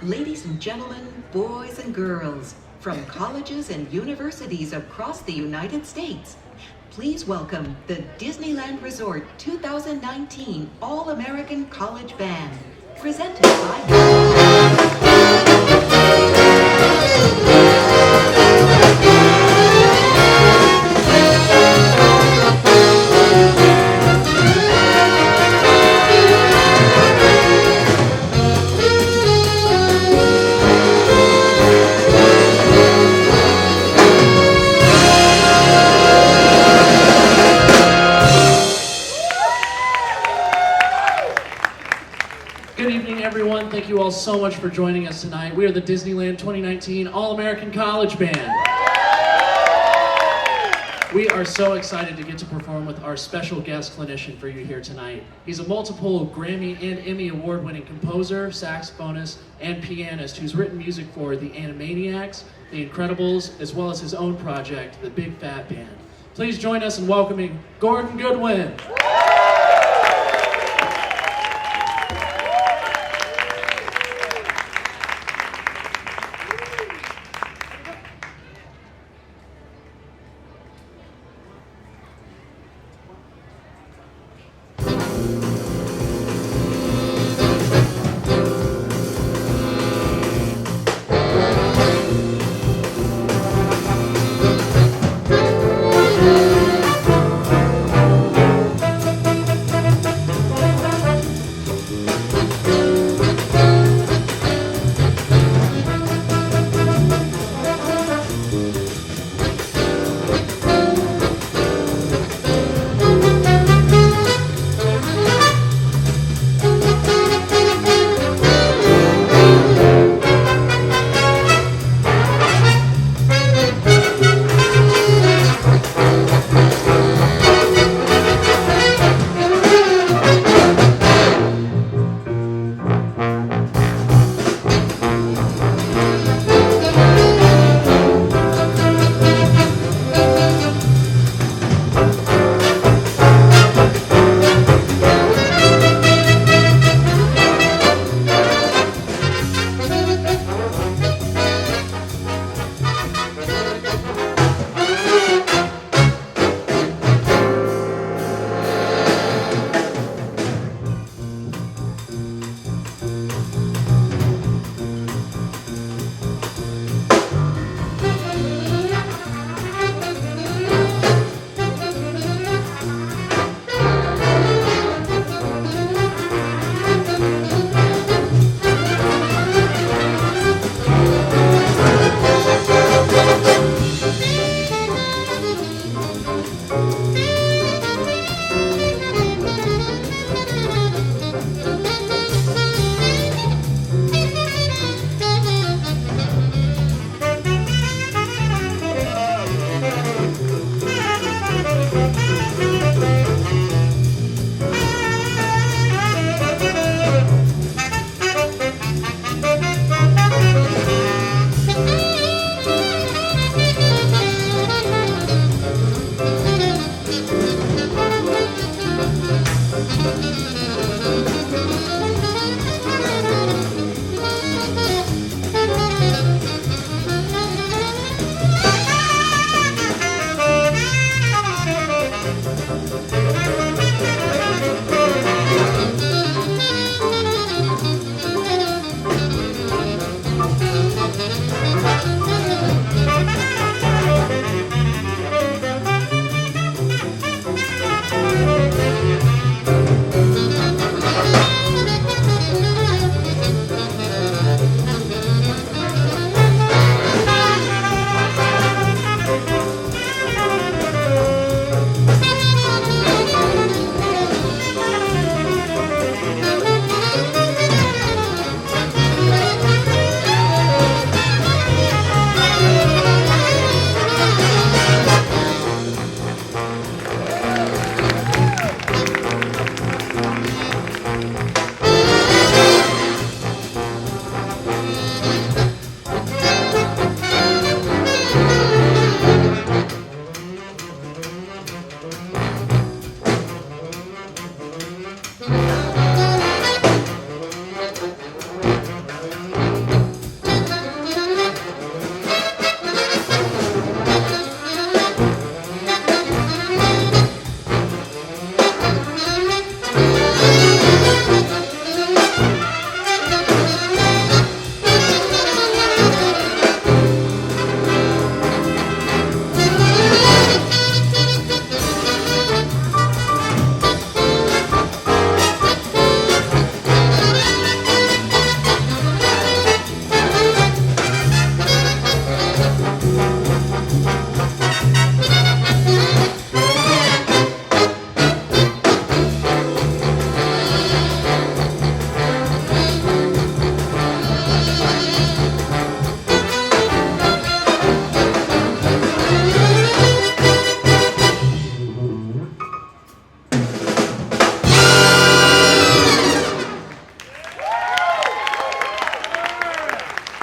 Ladies and gentlemen, boys and girls, from colleges and universities across the United States, please welcome the Disneyland Resort 2019 All-American College Band, presented by Good evening, everyone. Thank you all so much for joining us tonight. We are the Disneyland 2019 All-American College Band. We are so excited to get to perform with our special guest clinician for you here tonight. He's a multiple Grammy and Emmy award-winning composer, saxophonist, and pianist who's written music for the Animaniacs, The Incredibles, as well as his own project, the Big Fat Band. Please join us in welcoming Gordon Goodwin.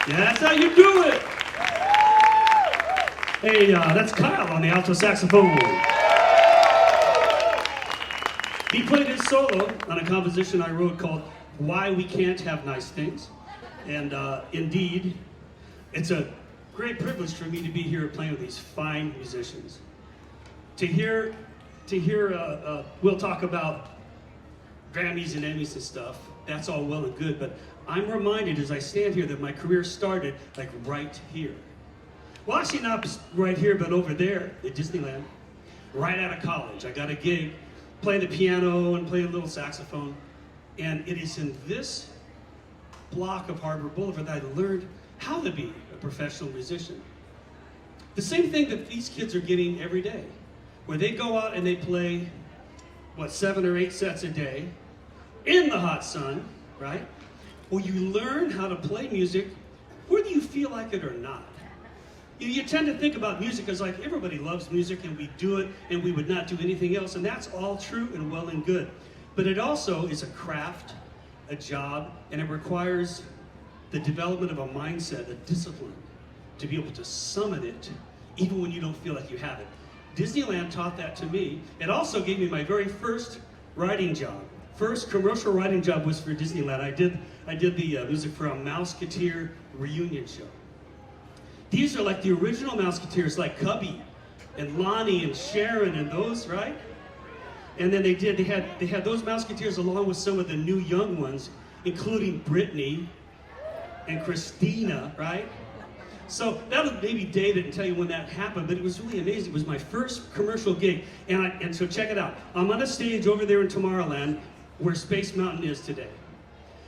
Yeah, that's how you do it. Hey, that's Kyle on the alto saxophone. He played his solo on a composition I wrote called Why We Can't Have Nice Things. And indeed, it's a great privilege for me to be here playing with these fine musicians. To hear, we'll talk about Grammys and Emmys and stuff. That's all well and good, but I'm reminded as I stand here that my career started like right here. Well, actually not right here, but over there at Disneyland. Right out of college, I got a gig playing the piano and playing a little saxophone. And it is in this block of Harbor Boulevard that I learned how to be a professional musician. The same thing that these kids are getting every day, where they go out and they play, 7 or 8 sets a day in the hot sun, right? Well, you learn how to play music whether you feel like it or not. You tend to think about music as like everybody loves music and we do it and we would not do anything else, and that's all true and well and good. But it also is a craft, a job, and it requires the development of a mindset, a discipline, to be able to summon it even when you don't feel like you have it. Disneyland taught that to me. It also gave me my very first writing job. First commercial writing job was for Disneyland. I did the music for a Mouseketeer reunion show. These are like the original Mouseketeers, like Cubby and Lonnie and Sharon and those, right? And then they had those Mouseketeers along with some of the new young ones, including Brittany and Christina, right? So that'll maybe date it and tell you when that happened, but it was really amazing. It was my first commercial gig, and so check it out. I'm on a stage over there in Tomorrowland where Space Mountain is today.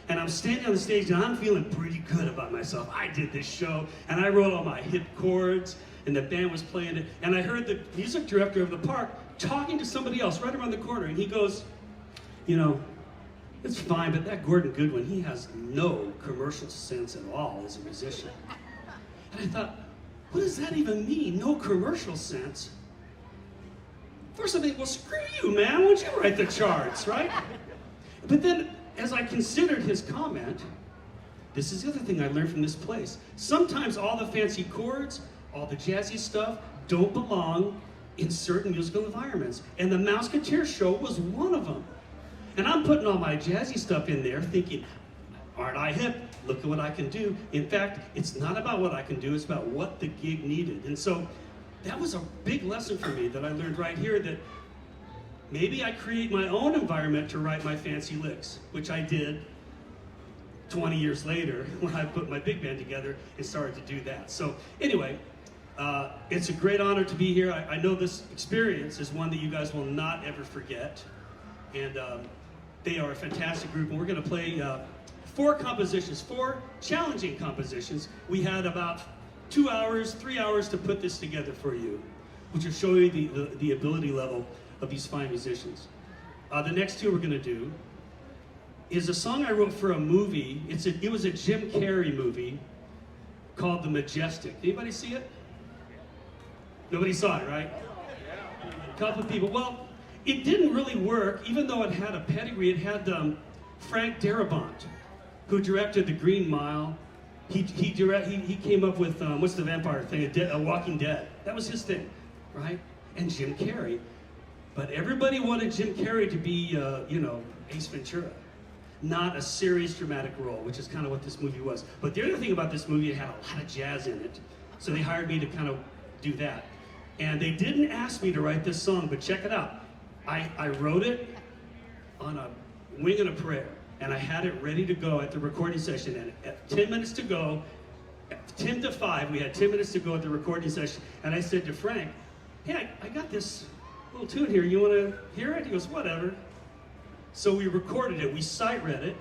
And I'm standing on the stage and I'm feeling pretty good about myself. I did this show and I wrote all my hit chords and the band was playing it. And I heard the music director of the park talking to somebody else right around the corner, and he goes, you know, it's fine, but that Gordon Goodwin, he has no commercial sense at all as a musician. And I thought, what does that even mean? No commercial sense? First I think, well, screw you, man. Why don't you write the charts, right? But then, as I considered his comment, this is the other thing I learned from this place. Sometimes all the fancy chords, all the jazzy stuff, don't belong in certain musical environments. And the Mouseketeer show was one of them. And I'm putting all my jazzy stuff in there thinking, aren't I hip? Look at what I can do. In fact, it's not about what I can do, it's about what the gig needed. And so that was a big lesson for me that I learned right here, that maybe I create my own environment to write my fancy licks, which I did 20 years later when I put my big band together and started to do that. So anyway, it's a great honor to be here. I know this experience is one that you guys will not ever forget. And they are a fantastic group, and we're going to play 4 compositions, 4 challenging compositions. We had about 2 hours, 3 hours to put this together for you, which will show you the ability level of these fine musicians. The next 2 we're going to do is a song I wrote for a movie. It was a Jim Carrey movie called The Majestic. Anybody see it? Nobody saw it, right? A couple of people. Well, it didn't really work, even though it had a pedigree. It had Frank Darabont, who directed The Green Mile. He came up with, what's the vampire thing? A Walking Dead. That was his thing, right? And Jim Carrey. But everybody wanted Jim Carrey to be, Ace Ventura. Not a serious dramatic role, which is kind of what this movie was. But the other thing about this movie, it had a lot of jazz in it. So they hired me to kind of do that. And they didn't ask me to write this song, but check it out. I wrote it on a wing and a prayer. And I had it ready to go at the recording session. And at 10 minutes to go, 10 to 5, we had 10 minutes to go at the recording session. And I said to Frank, hey, I got this little tune here. You want to hear it? He goes, whatever. So we recorded it. We sight read it.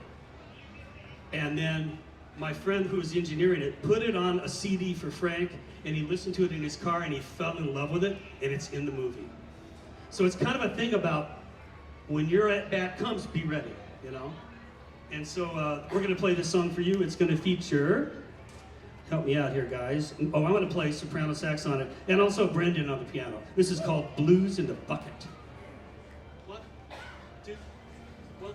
And then my friend who was engineering it put it on a CD for Frank. And he listened to it in his car and he fell in love with it. And it's in the movie. So it's kind of a thing about when your at-bat comes, be ready, you know? And so we're going to play this song for you. It's going to feature, help me out here, guys. Oh, I'm going to play soprano sax on it, and also Brendan on the piano. This is called Blues in the Bucket. 1, 2, 1.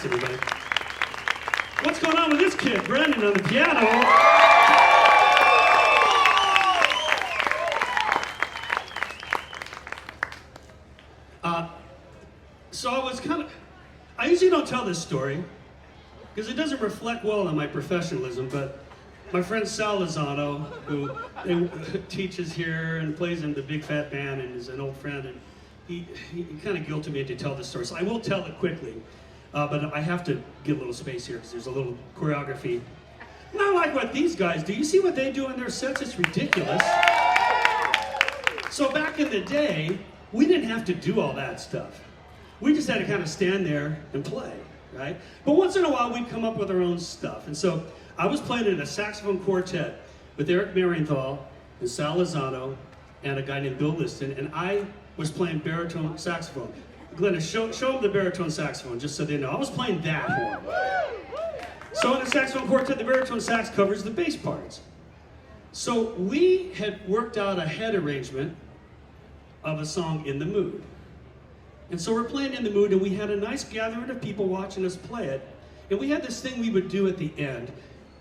everybody. What's going on with this kid? Brandon on the piano. So I usually don't tell this story because it doesn't reflect well on my professionalism, but my friend Sal Lozano, who teaches here and plays in the Big Fat Band and is an old friend, and he kind of guilted me to tell this story. So I will tell it quickly, but I have to give a little space here because there's a little choreography. Not like what these guys do. You see what they do in their sets? It's ridiculous. So back in the day, we didn't have to do all that stuff. We just had to kind of stand there and play, right? But once in a while, we'd come up with our own stuff. And so I was playing in a saxophone quartet with Eric Marienthal and Sal Lozano and a guy named Bill Liston, and I was playing baritone saxophone. Glenna, show them the baritone saxophone, just so they know. I was playing that horn. So in the saxophone quartet, the baritone sax covers the bass parts. So we had worked out a head arrangement of a song, In the Mood. And so we're playing In the Mood, and we had a nice gathering of people watching us play it. And we had this thing we would do at the end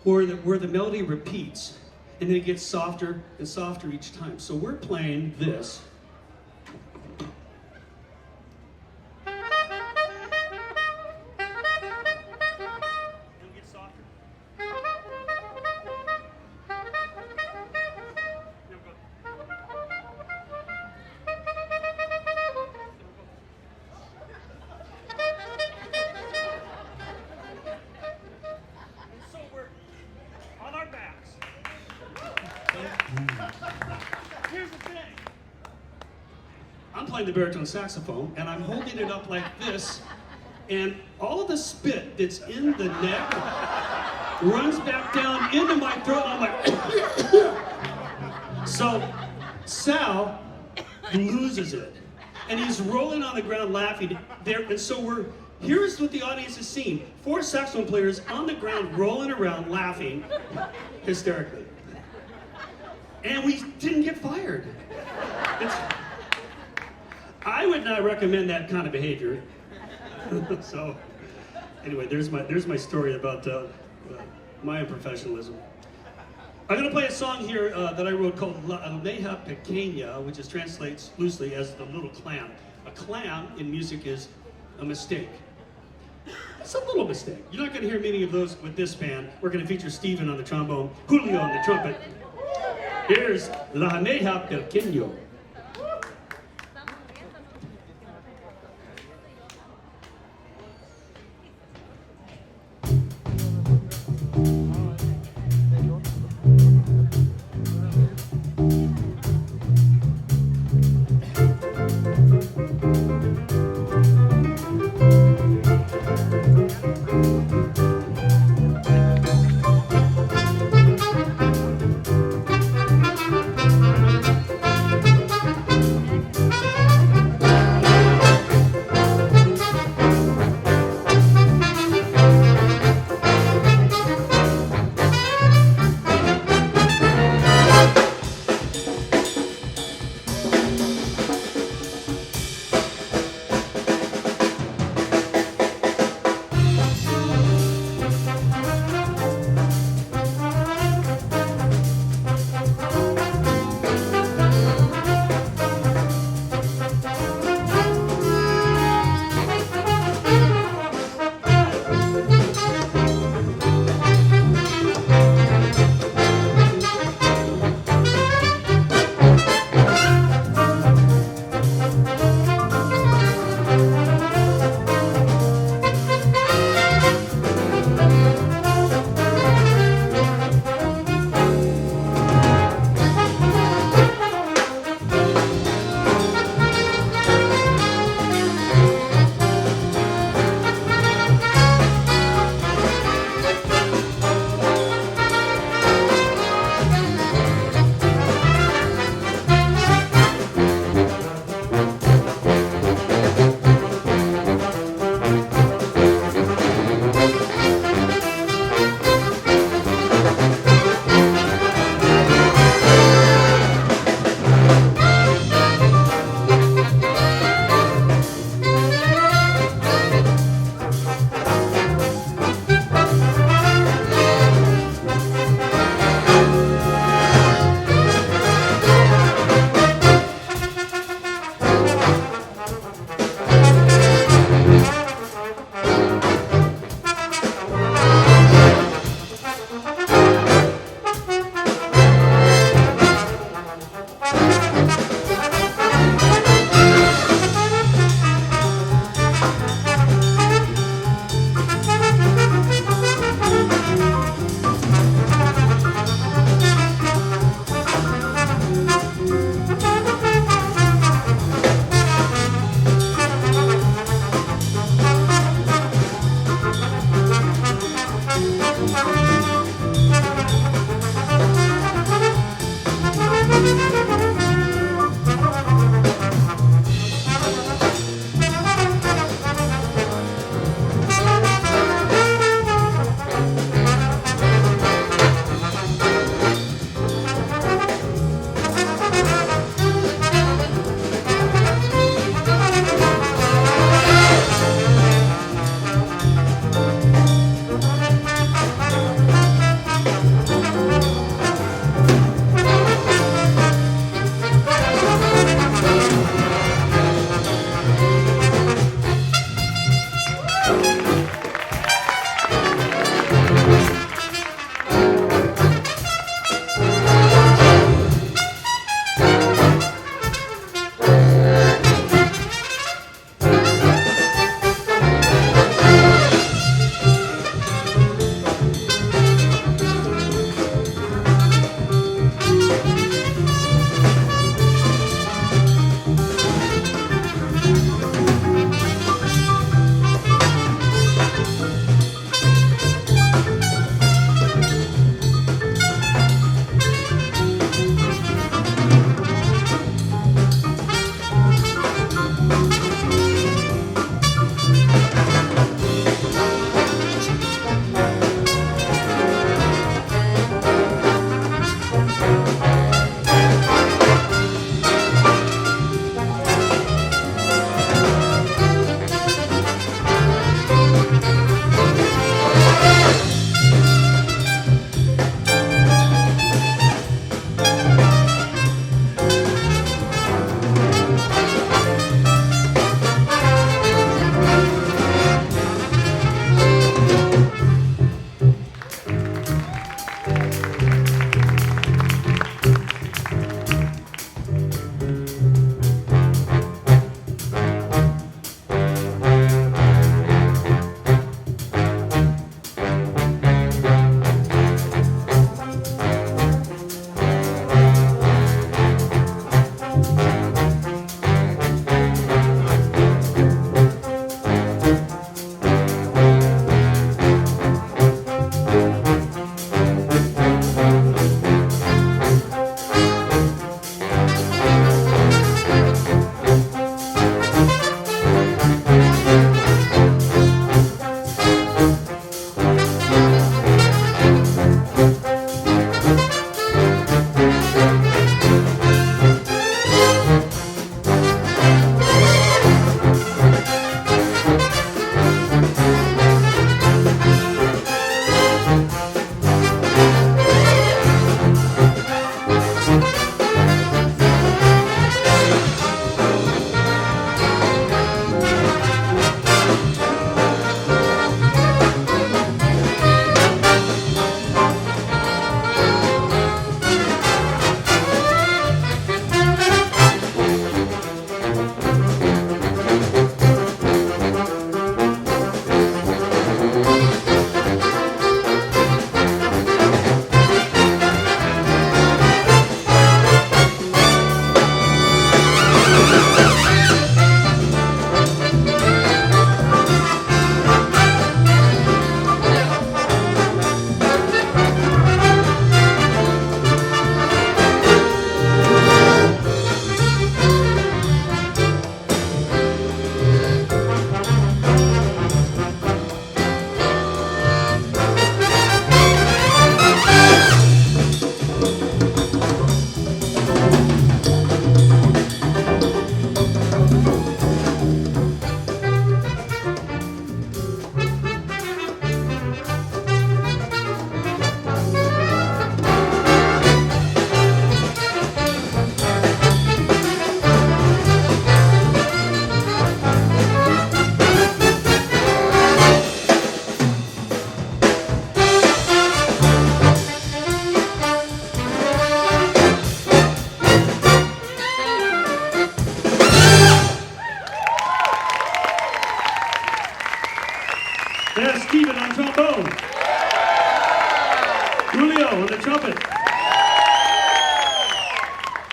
where the melody repeats, and then it gets softer and softer each time. So we're playing this. Here's the thing. I'm playing the baritone saxophone, and I'm holding it up like this, and all of the spit that's in the neck runs back down into my throat, and I'm like, so Sal loses it, and he's rolling on the ground laughing there, and so here's what the audience is seeing. 4 saxophone players on the ground rolling around laughing hysterically. And we didn't get fired. I would not recommend that kind of behavior. So, anyway, there's my story about my unprofessionalism. I'm going to play a song here that I wrote called La Almeja Pequeña, which translates loosely as the little clam. A clam in music is a mistake. It's a little mistake. You're not going to hear many of those with this band. We're going to feature Steven on the trombone, Julio on the trumpet. Here's La Almeja Pequeño.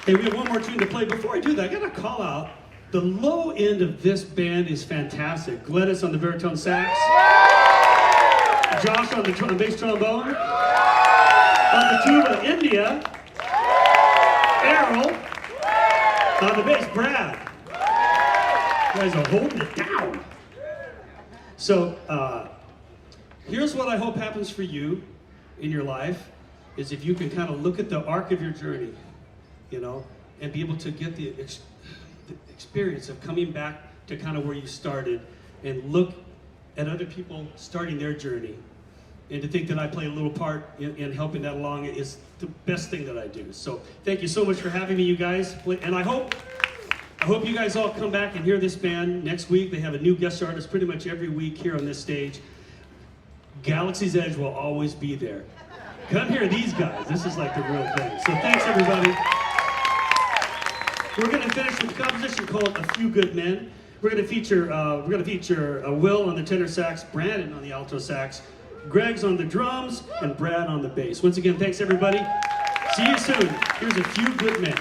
Hey, we have one more tune to play. Before I do that, I gotta call out, the low end of this band is fantastic. Gladys on the baritone sax. Josh on the bass trombone. On the tuba, India. Errol. On the bass, Brad. You guys are holding it down. So, here's what I hope happens for you in your life, is if you can kind of look at the arc of your journey, you know, and be able to get the experience of coming back to kind of where you started and look at other people starting their journey. And to think that I play a little part in helping that along is the best thing that I do. So thank you so much for having me, you guys. And I hope you guys all come back and hear this band next week. They have a new guest artist pretty much every week here on this stage. Galaxy's Edge will always be there. Come hear these guys. This is like the real thing. So thanks, everybody. We're going to finish with a composition called A Few Good Men. We're going to feature Will on the tenor sax, Brandon on the alto sax, Greg's on the drums, and Brad on the bass. Once again, thanks, everybody. See you soon. Here's A Few Good Men.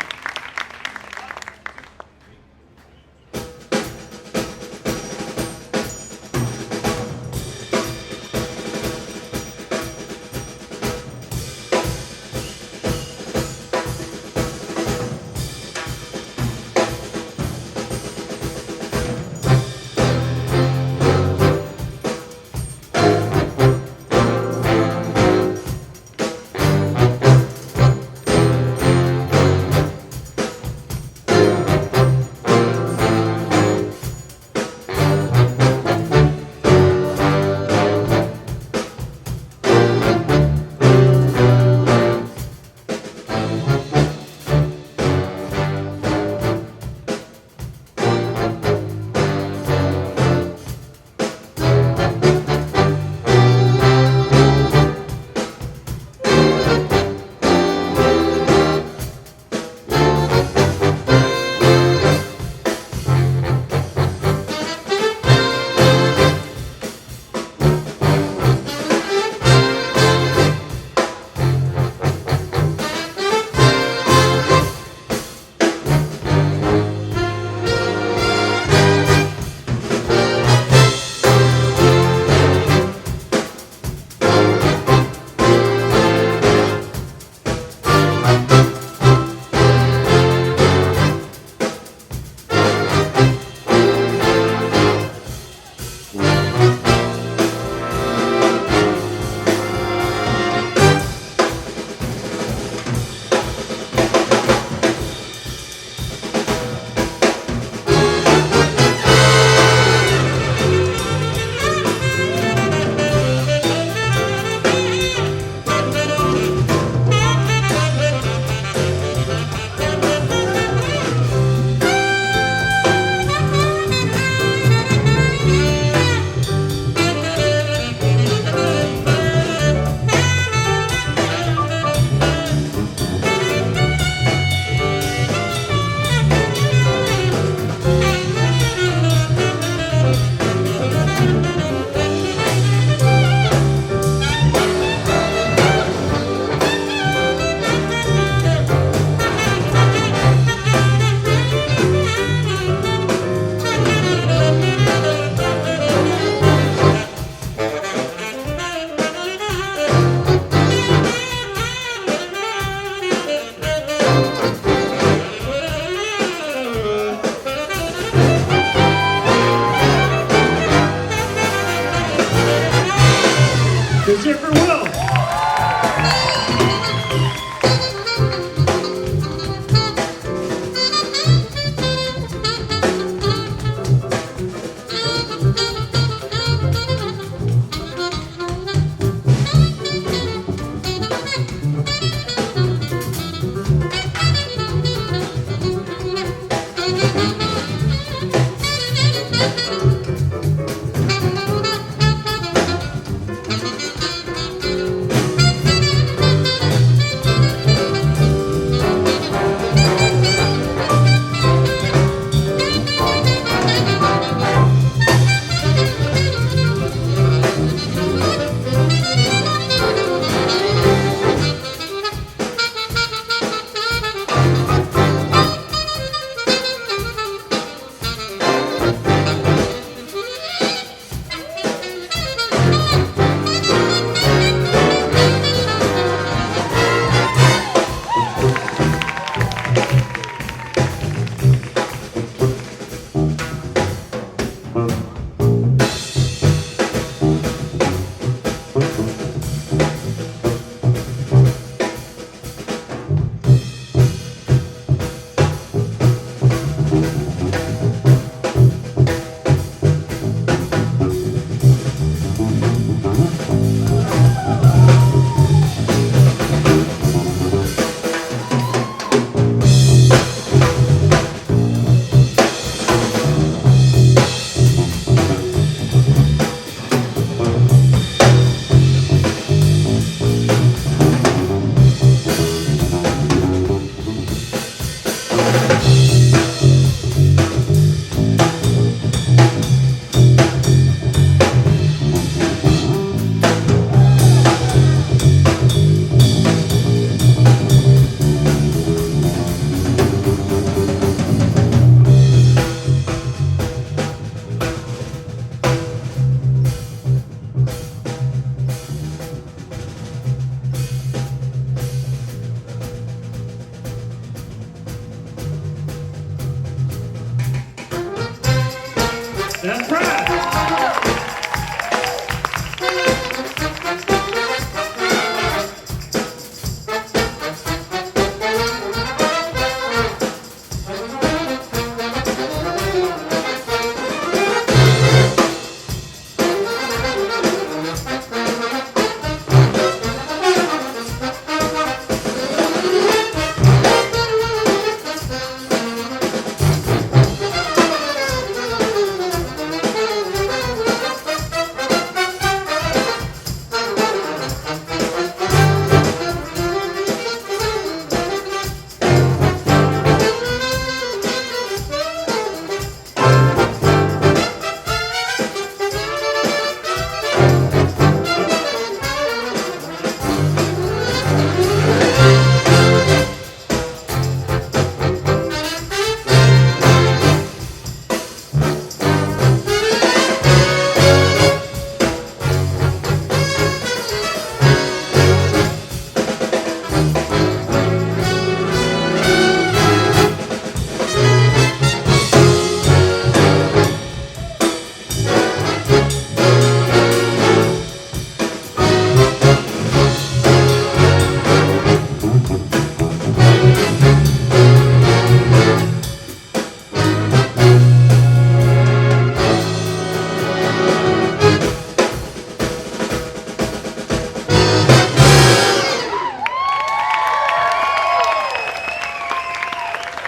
That's Brad.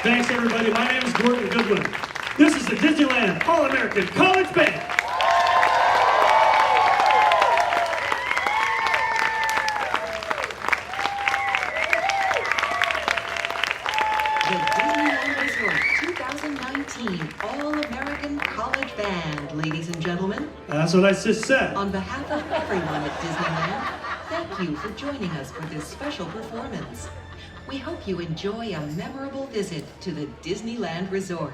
Thanks, everybody. My name is Goodwin. This is the Disneyland All-American College Band. The Disneyland Resort 2019 All-American College Band, ladies and gentlemen. That's what I just said. On behalf of everyone at Disneyland, thank you for joining us for this special performance. We hope you enjoy a memorable visit to the Disneyland Resort.